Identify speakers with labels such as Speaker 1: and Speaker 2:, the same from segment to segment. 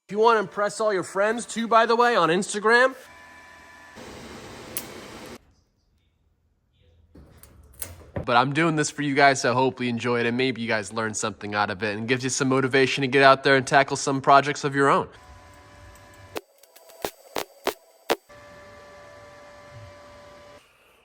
Speaker 1: If you want to impress all your friends too, by the way, on Instagram, but I'm doing this for you guys, so hopefully you enjoy it and maybe you guys learn something out of it and gives you some motivation to get out there and tackle some projects of your own.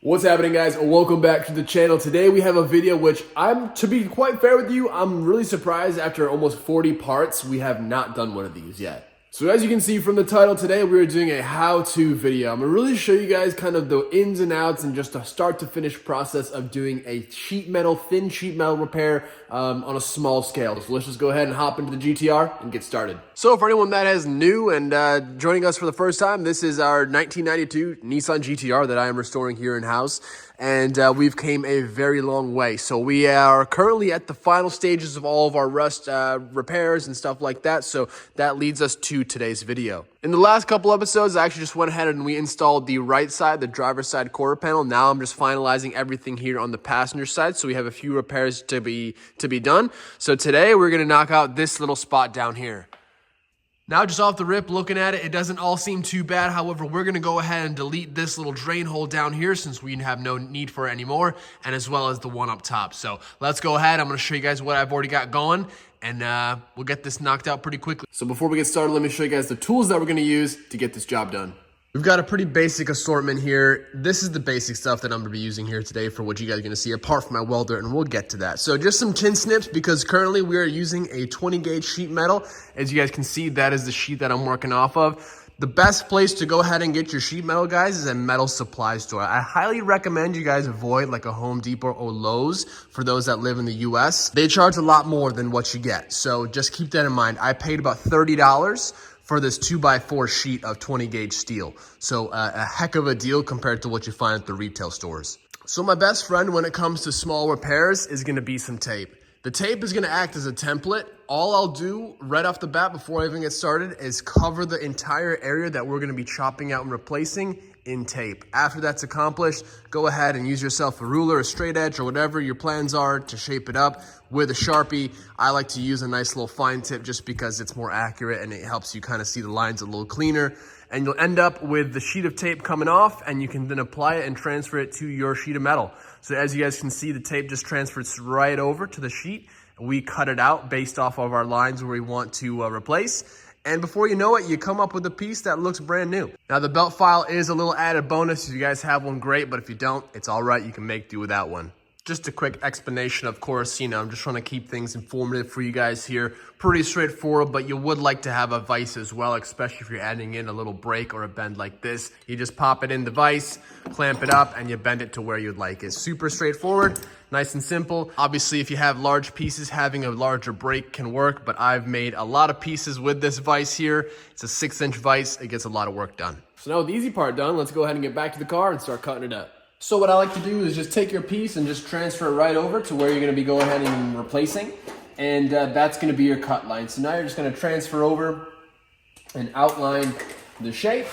Speaker 1: What's happening, guys? Welcome back to the channel. Today we have a video which to be quite fair with you, I'm really surprised after almost 40 parts, we have not done one of these yet. So as you can see from the title, today we are doing a how-to video. I'm gonna really show you guys kind of the ins and outs and just a start to finish process of doing a thin sheet metal repair on a small scale. So let's just go ahead and hop into the GTR and get started. So for anyone that is new and joining us for the first time, this is our 1992 Nissan GTR that I am restoring here in-house. And we've came a very long way. So we are currently at the final stages of all of our rust repairs and stuff like that. So that leads us to today's video. In the last couple episodes, I actually just went ahead and we installed the right side, the driver's side quarter panel. Now I'm just finalizing everything here on the passenger side. So we have a few repairs to be done. So today we're gonna knock out this little spot down here. Now, just off the rip, looking at it, it doesn't all seem too bad. However, we're going to go ahead and delete this little drain hole down here since we have no need for it anymore, and as well as the one up top. So let's go ahead. I'm going to show you guys what I've already got going, and we'll get this knocked out pretty quickly. So before we get started, let me show you guys the tools that we're going to use to get this job done. We've got a pretty basic assortment here. This is the basic stuff that I'm gonna be using here today for what you guys are gonna see, apart from my welder, and we'll get to that. So just some chin snips, because currently we are using a 20 gauge sheet metal. As you guys can see, that is the sheet that I'm working off of. The best place to go ahead and get your sheet metal, guys, is a metal supply store. I highly recommend you guys avoid like a Home Depot or Lowe's for those that live in the US. They charge a lot more than what you get. So just keep that in mind. I paid about $30 for this 2x4 sheet of 20 gauge steel. So a heck of a deal compared to what you find at the retail stores. So my best friend when it comes to small repairs is gonna be some tape. The tape is gonna act as a template. All I'll do right off the bat before I even get started is cover the entire area that we're gonna be chopping out and replacing in tape. After that's accomplished, go ahead and use yourself a ruler, a straight edge, or whatever your plans are to shape it up with a Sharpie. I like to use a nice little fine tip just because it's more accurate and it helps you kind of see the lines a little cleaner. And you'll end up with the sheet of tape coming off, and you can then apply it and transfer it to your sheet of metal. So as you guys can see, the tape just transfers right over to the sheet. We cut it out based off of our lines where we want to replace. And before you know it, you come up with a piece that looks brand new. Now the belt file is a little added bonus. If you guys have one, great, but if you don't, it's all right. You can make do without one. Just a quick explanation, of course, I'm just trying to keep things informative for you guys here. Pretty straightforward, but you would like to have a vise as well, especially if you're adding in a little break or a bend like this. You just pop it in the vise, clamp it up, and you bend it to where you'd like. It's super straightforward, nice and simple. Obviously, if you have large pieces, having a larger break can work, but I've made a lot of pieces with this vise here. It's a 6-inch vise. It gets a lot of work done. So now with the easy part done, let's go ahead and get back to the car and start cutting it up. So what I like to do is just take your piece and just transfer it right over to where you're going to be going ahead and replacing. And that's going to be your cut line. So now you're just going to transfer over and outline the shape.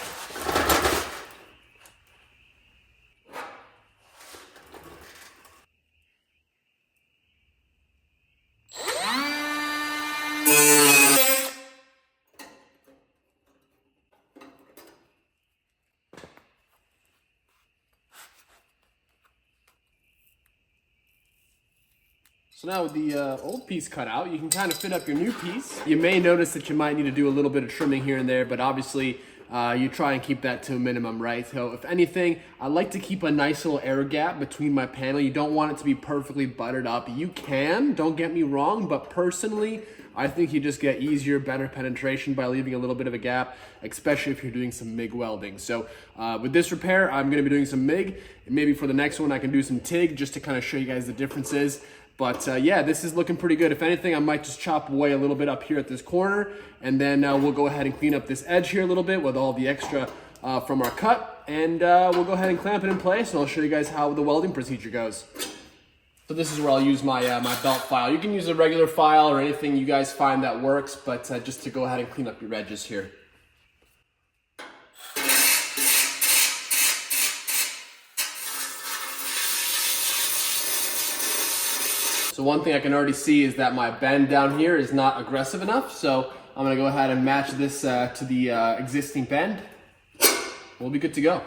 Speaker 1: So now with the old piece cut out, you can kind of fit up your new piece. You may notice that you might need to do a little bit of trimming here and there, but obviously you try and keep that to a minimum, right? So if anything, I like to keep a nice little air gap between my panel. You don't want it to be perfectly buttered up. You can, don't get me wrong, but personally, I think you just get easier, better penetration by leaving a little bit of a gap, especially if you're doing some MIG welding. So with this repair, I'm gonna be doing some MIG, and maybe for the next one, I can do some TIG just to kind of show you guys the differences. But yeah, this is looking pretty good. If anything, I might just chop away a little bit up here at this corner, and then we'll go ahead and clean up this edge here a little bit with all the extra from our cut, and we'll go ahead and clamp it in place, and I'll show you guys how the welding procedure goes. So this is where I'll use my my belt file. You can use a regular file or anything you guys find that works, but just to go ahead and clean up your edges here. So one thing I can already see is that my bend down here is not aggressive enough. So I'm gonna go ahead and match this to the existing bend. We'll be good to go.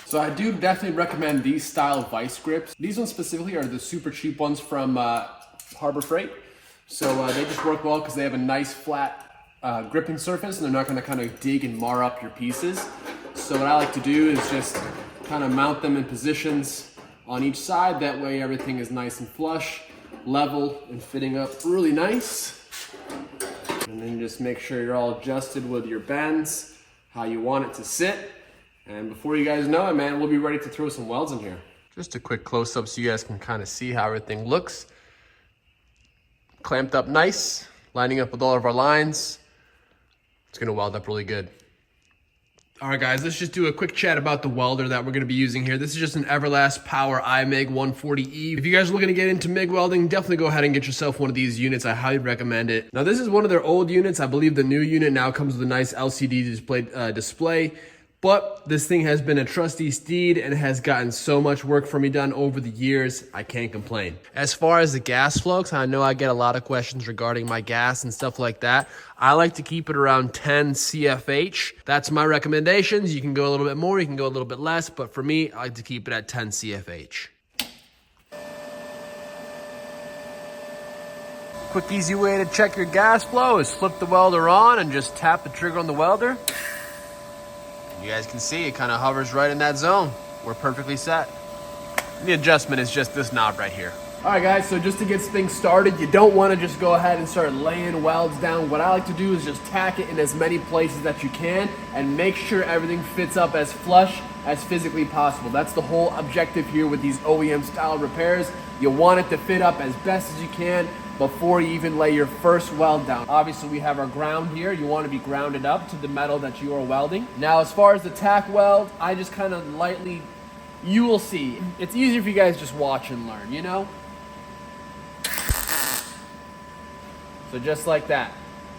Speaker 1: So I do definitely recommend these style vice grips. These ones specifically are the super cheap ones from Harbor Freight. So they just work well because they have a nice flat gripping surface and they're not gonna kind of dig and mar up your pieces. So what I like to do is just kind of mount them in positions on each side. That way everything is nice and flush, level, and fitting up really nice. And then just make sure you're all adjusted with your bends, how you want it to sit. And before you guys know it, man, we'll be ready to throw some welds in here. Just a quick close-up so you guys can kind of see how everything looks. Clamped up nice, lining up with all of our lines. It's gonna weld up really good. All right, guys, let's just do a quick chat about the welder that we're gonna be using here. This is just an Everlast Power MIG 140E. If you guys are looking to get into MIG welding, definitely go ahead and get yourself one of these units. I highly recommend it. Now, this is one of their old units. I believe the new unit now comes with a nice LCD display. But this thing has been a trusty steed and has gotten so much work for me done over the years, I can't complain. As far as the gas flow, because I know I get a lot of questions regarding my gas and stuff like that, I like to keep it around 10 CFH. That's my recommendations. You can go a little bit more, you can go a little bit less, but for me, I like to keep it at 10 CFH. Quick, easy way to check your gas flow is flip the welder on and just tap the trigger on the welder. You guys can see it kind of hovers right in that zone. We're perfectly set. The adjustment is just this knob right here. All right, guys, so just to get things started, you don't want to just go ahead and start laying welds down. What I like to do is just tack it in as many places that you can and make sure everything fits up as flush as physically possible. That's the whole objective here with these OEM style repairs. You want it to fit up as best as you can before you even lay your first weld down. Obviously, we have our ground here. You want to be grounded up to the metal that you are welding. Now, as far as the tack weld, I just kind of lightly, you will see. It's easier if you guys just watch and learn, you know? So just like that.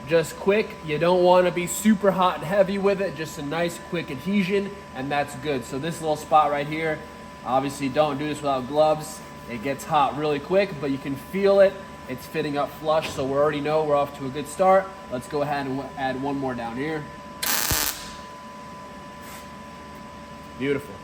Speaker 1: Just quick. You don't want to be super hot and heavy with it. Just a nice quick adhesion, and that's good. So this little spot right here, obviously don't do this without gloves. It gets hot really quick, but you can feel it. It's fitting up flush, so we already know we're off to a good start. Let's go ahead and add one more down here. Beautiful.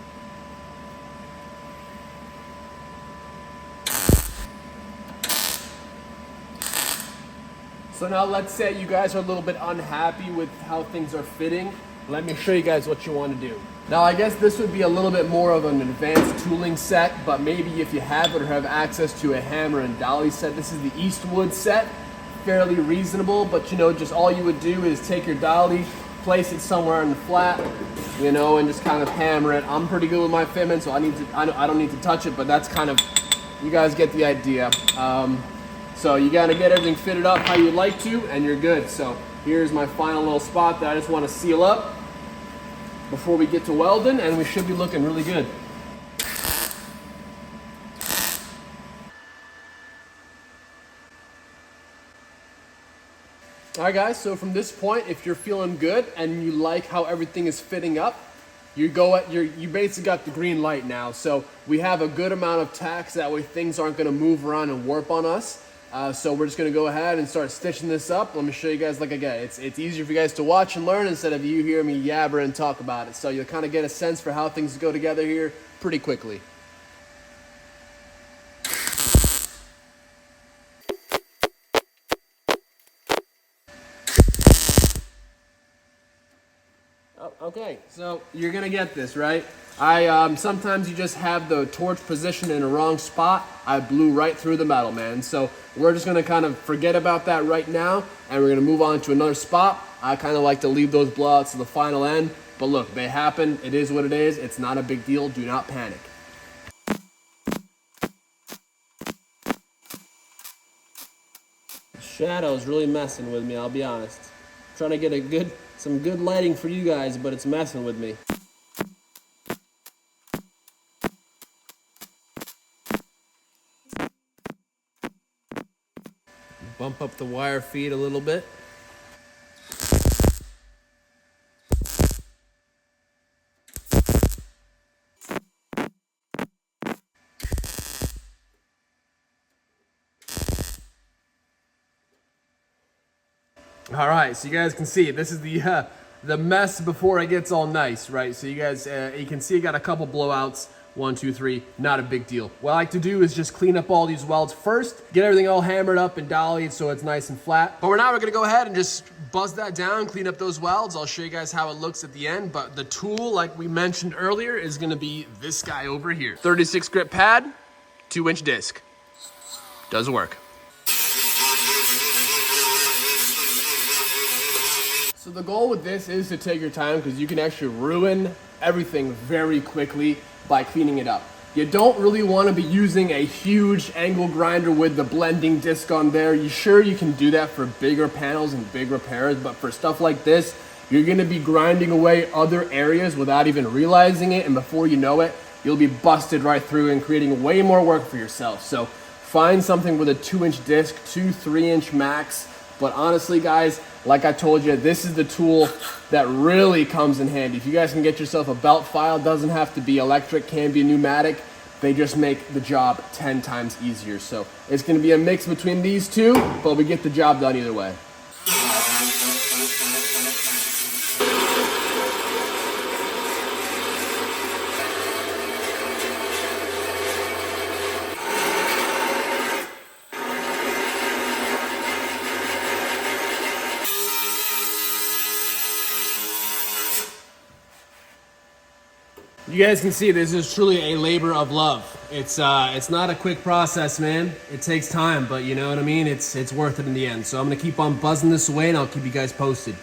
Speaker 1: So now let's say you guys are a little bit unhappy with how things are fitting. Let me show you guys what you want to do. Now, I guess this would be a little bit more of an advanced tooling set, but maybe if you have it or have access to a hammer and dolly set, this is the Eastwood set. Fairly reasonable, but you know, just all you would do is take your dolly, place it somewhere in the flat, you know, and just kind of hammer it. I'm pretty good with my fitment, so I don't need to touch it, but that's kind of, you guys get the idea. So you gotta get everything fitted up how you like to, and you're good. So here's my final little spot that I just want to seal up before we get to welding, and we should be looking really good. All right, guys, so from this point, if you're feeling good and you like how everything is fitting up, you basically got the green light now. So we have a good amount of tacks, that way things aren't gonna move around and warp on us. So we're just gonna go ahead and start stitching this up. Let me show you guys, like again, it's easier for you guys to watch and learn instead of you hear me yabber and talk about it. So you'll kind of get a sense for how things go together here pretty quickly. Okay, so you're gonna get this, right? Sometimes you just have the torch positioned in a wrong spot. I blew right through the metal, man. So we're just gonna kind of forget about that right now, and we're gonna move on to another spot. I kind of like to leave those blowouts to the final end, but look, they happen. It is what it is. It's not a big deal. Do not panic. The shadow's really messing with me, I'll be honest. I'm trying to get some good lighting for you guys, but it's messing with me. Bump up the wire feed a little bit. All right, so you guys can see this is the mess before it gets all nice, right? So you guys, you can see I got a couple blowouts. 1, 2, 3, not a big deal. What I like to do is just clean up all these welds first, get everything all hammered up and dollied so it's nice and flat. But we're gonna go ahead and just buzz that down, clean up those welds. I'll show you guys how it looks at the end, but the tool, like we mentioned earlier, is gonna be this guy over here. 36 grit pad, 2-inch disc. Does work. So the goal with this is to take your time because you can actually ruin everything very quickly by cleaning it up. You don't really want to be using a huge angle grinder with the blending disc on there. You can do that for bigger panels and big repairs, but for stuff like this, you're going to be grinding away other areas without even realizing it, and before you know it, you'll be busted right through and creating way more work for yourself. So find something with a 2-inch disc, 2-3-inch max. But honestly, guys, like I told you, this is the tool that really comes in handy. If you guys can get yourself a belt file, doesn't have to be electric, can be pneumatic. They just make the job 10 times easier. So it's gonna be a mix between these two, but we get the job done either way. You guys can see this is truly a labor of love. It's not a quick process, man. It takes time, but you know what I mean? It's worth it in the end. So I'm gonna keep on buzzing this away and I'll keep you guys posted.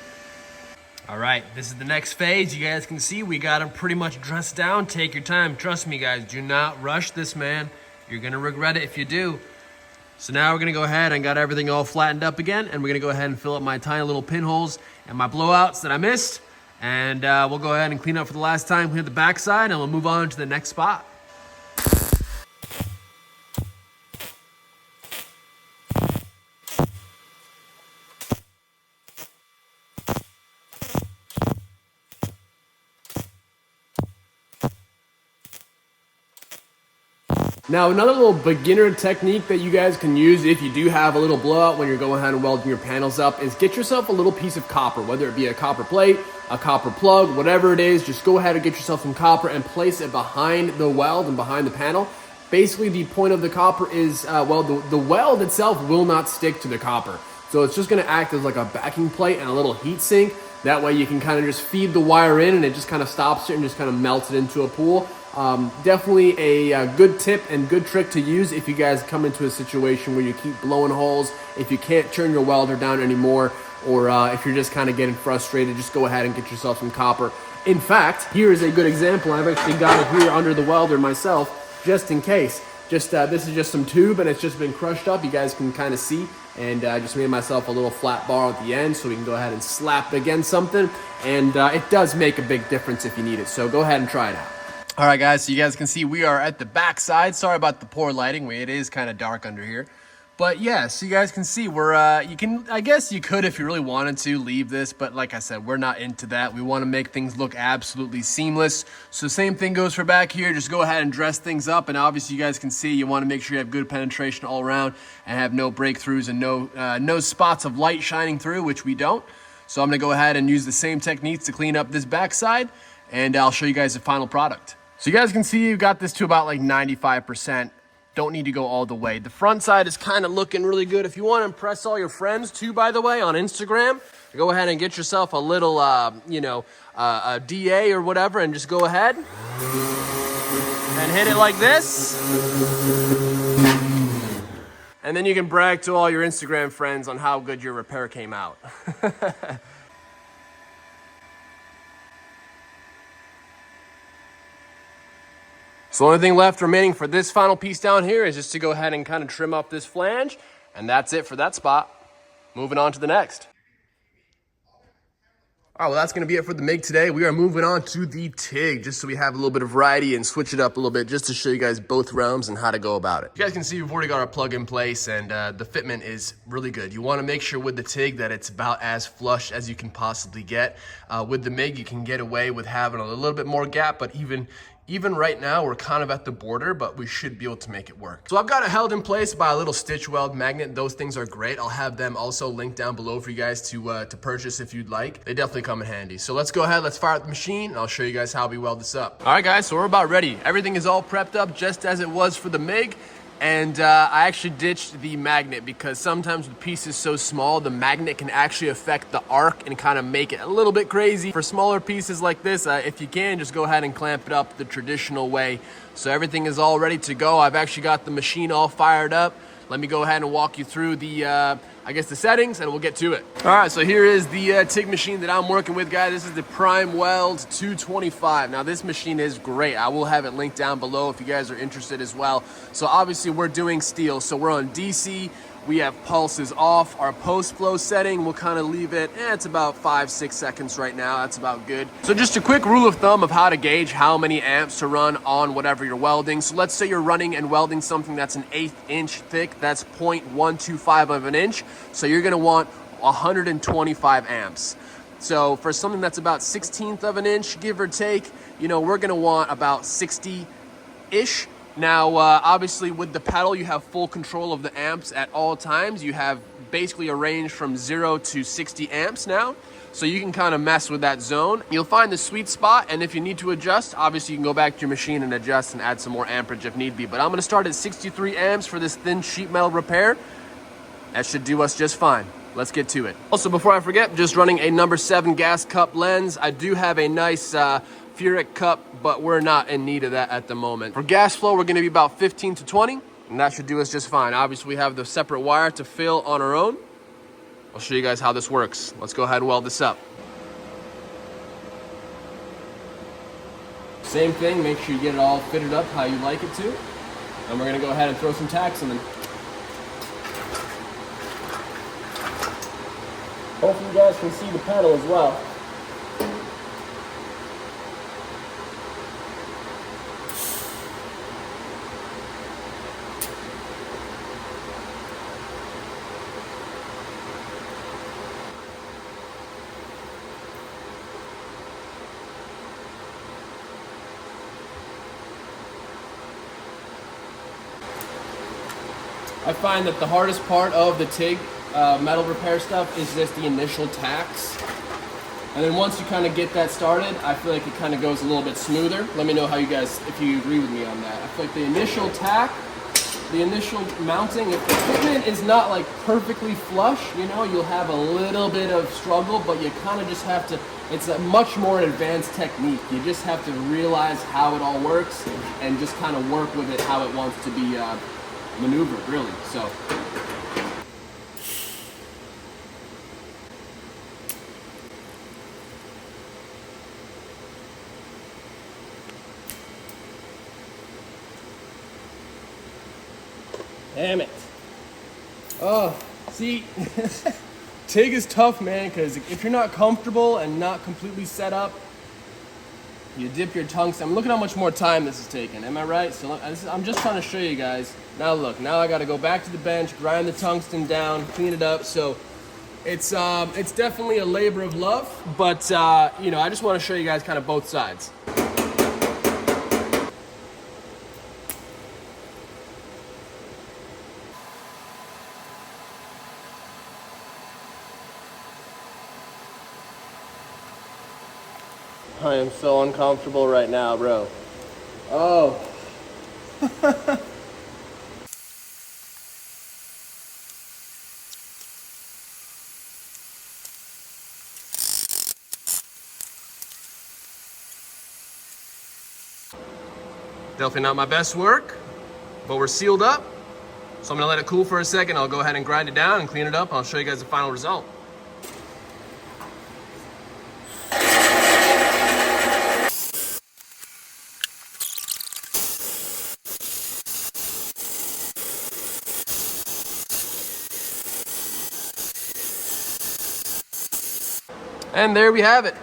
Speaker 1: All right, this is the next phase. You guys can see we got them pretty much dressed down. Take your time. Trust me, guys. Do not rush this, man. You're gonna regret it if you do. So now we're gonna go ahead and got everything all flattened up again, and we're gonna go ahead and fill up my tiny little pinholes and my blowouts that I missed. And we'll go ahead and clean up for the last time, clean up the backside, and we'll move on to the next spot. Now, another little beginner technique that you guys can use if you do have a little blowout when you're going ahead and welding your panels up is get yourself a little piece of copper, whether it be a copper plate, a copper plug, whatever it is. Just go ahead and get yourself some copper and place it behind the weld and behind the panel. Basically, the point of the copper is, well, the weld itself will not stick to the copper. So it's just gonna act as like a backing plate and a little heat sink. That way you can kind of just feed the wire in and it just kind of stops it and just kind of melts it into a pool. Definitely a good tip and good trick to use if you guys come into a situation where you keep blowing holes, if you can't turn your welder down anymore, or if you're just kind of getting frustrated, just go ahead and get yourself some copper. In fact, here is a good example. I've actually got it here under the welder myself, just in case. This is just some tube and it's just been crushed up. You guys can kind of see, and I just made myself a little flat bar at the end so we can go ahead and slap it against something, and it does make a big difference if you need it. So go ahead and try it out. All right, guys, so you guys can see we are at the back side. Sorry about the poor lighting. It is kind of dark under here. But yeah, so you guys can see we're, I guess you could, if you really wanted to, leave this. But like I said, we're not into that. We want to make things look absolutely seamless. So same thing goes for back here. Just go ahead and dress things up. And obviously you guys can see you want to make sure you have good penetration all around and have no breakthroughs and no spots of light shining through, which we don't. So I'm going to go ahead and use the same techniques to clean up this backside. And I'll show you guys the final product. So you guys can see you got this to about like 95%. Don't need to go all the way. The front side is kind of looking really good. If you want to impress all your friends too, by the way, on Instagram, go ahead and get yourself a little, a DA or whatever, and just go ahead and hit it like this. And then you can brag to all your Instagram friends on how good your repair came out. So the only thing left remaining for this final piece down here is just to go ahead and kind of trim up this flange, and that's it for that spot. Moving on to the next. All right, well, that's going to be it for the MIG today. We are moving on to the TIG, just so we have a little bit of variety and switch it up a little bit, just to show you guys both realms and how to go about it. You guys can see we've already got our plug in place, and the fitment is really good. You want to make sure with the TIG that it's about as flush as you can possibly get. With the MIG, you can get away with having a little bit more gap, but even Even right now, we're kind of at the border, but we should be able to make it work. So I've got it held in place by a little stitch weld magnet. Those things are great. I'll have them also linked down below for you guys to purchase if you'd like. They definitely come in handy. So let's go ahead, let's fire up the machine, and I'll show you guys how we weld this up. All right, guys, so we're about ready. Everything is all prepped up just as it was for the MIG. And I actually ditched the magnet because sometimes with pieces so small, the magnet can actually affect the arc and kind of make it a little bit crazy. For smaller pieces like this, if you can, just go ahead and clamp it up the traditional way. So everything is all ready to go. I've actually got the machine all fired up. Let me go ahead and walk you through the, I guess the settings, and we'll get to it. All right, so here is the TIG machine that I'm working with, guys. This is the Prime Weld 225. Now this machine is great. I will have it linked down below if you guys are interested as well. So obviously we're doing steel, so we're on DC. We have pulses off. Our post flow setting, we'll kind of leave it, it's about 5-6 seconds right now. That's about good. So just a quick rule of thumb of how to gauge how many amps to run on whatever you're welding. So let's say you're running and welding something that's an 1/8 inch thick. That's 0.125 of an inch. So you're gonna want 125 amps. So for something that's about 1/16 of an inch, give or take, you know, we're gonna want about 60-ish. Now, obviously with the pedal, you have full control of the amps at all times. You have basically a range from 0 to 60 amps now. So you can kind of mess with that zone. You'll find the sweet spot, and if you need to adjust, obviously you can go back to your machine and adjust and add some more amperage if need be. But I'm gonna start at 63 amps for this thin sheet metal repair. That should do us just fine. Let's get to it. Also, before I forget, just running a number 7 gas cup lens. I do have a nice Furic cup, but we're not in need of that at the moment. For gas flow, we're gonna be about 15 to 20, and that should do us just fine. Obviously, we have the separate wire to fill on our own. I'll show you guys how this works. Let's go ahead and weld this up. Same thing, make sure you get it all fitted up how you like it to. And we're gonna go ahead and throw some tacks in them. Hopefully you guys can see the pedal as well. I find that the hardest part of the TIG metal repair stuff is just the initial tacks. And then once you kind of get that started, I feel like it kind of goes a little bit smoother. Let me know how you guys, if you agree with me on that. I feel like the initial tack, the initial mounting, if the equipment is not like perfectly flush, you know, you'll have a little bit of struggle, but you kind of just have to, it's a much more advanced technique. You just have to realize how it all works and just kind of work with it how it wants to be maneuvered, really. So damn it. Oh, see, TIG is tough, man, because if you're not comfortable and not completely set up, you dip your tungsten. Look at how much more time this is taking. Am I right? So I'm just trying to show you guys. Now look, now I got to go back to the bench, grind the tungsten down, clean it up. So it's definitely a labor of love, but you know, I just want to show you guys kind of both sides. I am so uncomfortable right now, bro. Oh. Definitely not my best work, but we're sealed up. So I'm gonna let it cool for a second. I'll go ahead and grind it down and clean it up. I'll show you guys the final result. And there we have it.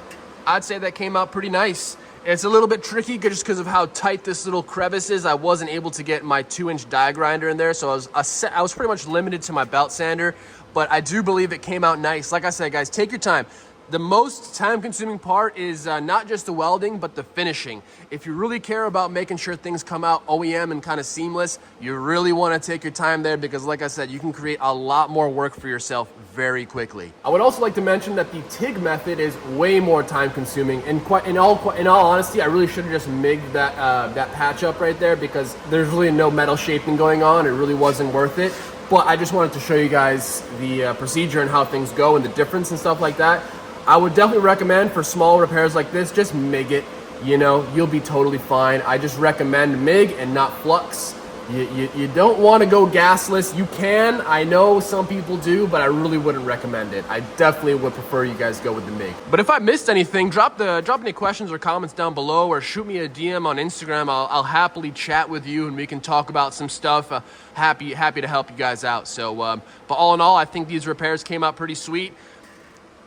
Speaker 1: I'd say that came out pretty nice. It's a little bit tricky just because of how tight this little crevice is. I wasn't able to get my 2-inch die grinder in there, so I was pretty much limited to my belt sander, but I do believe it came out nice. Like I said, guys, take your time. The most time-consuming part is not just the welding, but the finishing. If you really care about making sure things come out OEM and kind of seamless, you really want to take your time there because, like I said, you can create a lot more work for yourself very quickly. I would also like to mention that the TIG method is way more time-consuming. And in all honesty, I really should have just MIG'd that patch up right there because there's really no metal shaping going on. It really wasn't worth it. But I just wanted to show you guys the procedure and how things go and the difference and stuff like that. I would definitely recommend for small repairs like this, just MIG it. You know, you'll be totally fine. I just recommend MIG and not flux. You don't want to go gasless. You can, I know some people do, but I really wouldn't recommend it. I definitely would prefer you guys go with the MIG. But if I missed anything, drop any questions or comments down below, or shoot me a DM on Instagram. I'll happily chat with you and we can talk about some stuff. Happy to help you guys out. So, but all in all, I think these repairs came out pretty sweet.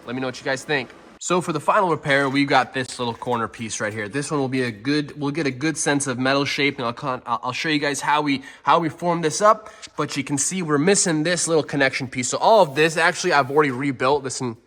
Speaker 1: Let me know what you guys think. So for the final repair, we've got this little corner piece right here. This one will be we'll get a good sense of metal shape, and I'll show you guys how we form this up. But you can see we're missing this little connection piece. So all of this, actually, I've already rebuilt this entire